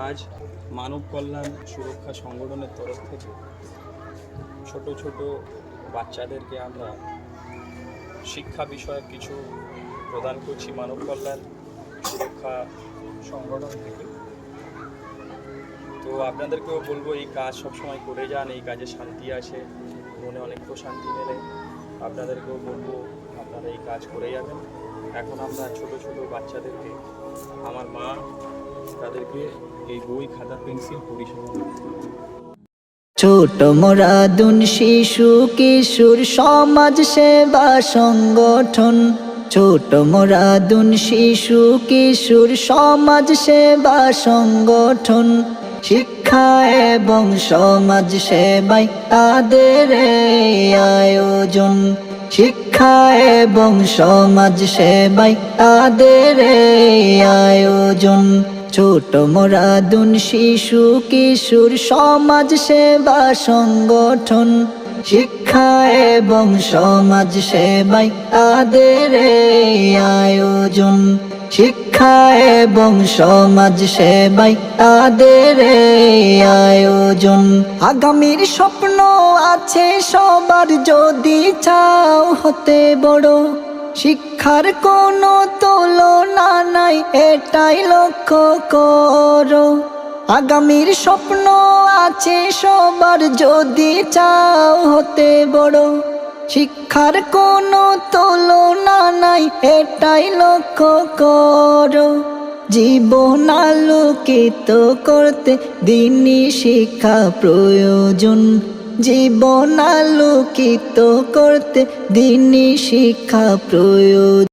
আজ মানব কল্যাণ সুরক্ষা সংগঠনের তরফ থেকে ছোট ছোট বাচ্চাদেরকে আমরা শিক্ষা বিষয়ক কিছু প্রদান করছি মানব কল্যাণ সুরক্ষা সংগঠন থেকে। তো আপনাদেরকেও বলবো এই কাজ সবসময় করে যান, এই কাজে শান্তি আসে, মনে অনেক প্রশান্তি মেলে। আপনাদেরকেও বলবো আপনারা এই কাজ করে যাবেন। এখন আমরা ছোট ছোট বাচ্চাদেরকে আমার মা তাদেরকে এই বই খাতা পেন্সিল পরিষেবা ছোট মোরাদুন শিশু কিশোর সমাজ সেবা সংগঠন। ছোট মোরাদুন শিশু কিশোর সমাজ সেবা সংগঠন। শিক্ষা এবং সমাজ সেবায় তাদের এই আয়োজন। শিক্ষা এবং সমাজ সেবায় তাদের এই আয়োজন। ছোট মোরাদুন শিশু কিশোর সমাজ সেবা সংগঠন। শিক্ষা এবং সমাজ সেবায় তাদের এই আয়োজন। শিক্ষা এবং সমাজ সেবায় তাদের এই আয়োজন। আগামীর স্বপ্ন আছে সবার, যদি চাও হতে বড়। শিক্ষার কোনো তুলনা নাই, এটাই লক্ষ্য করো। আগামীর স্বপ্ন আছে সবার, যদি চাও হতে বড়। শিক্ষার কোনো তুলনা নাই, এটাই লক্ষ্য করো। জীবন আলোকিত করতে দ্বীনি শিক্ষা প্রয়োজন। জীবন আলোকিত করতে দ্বীনি শিক্ষা প্রয়োজন।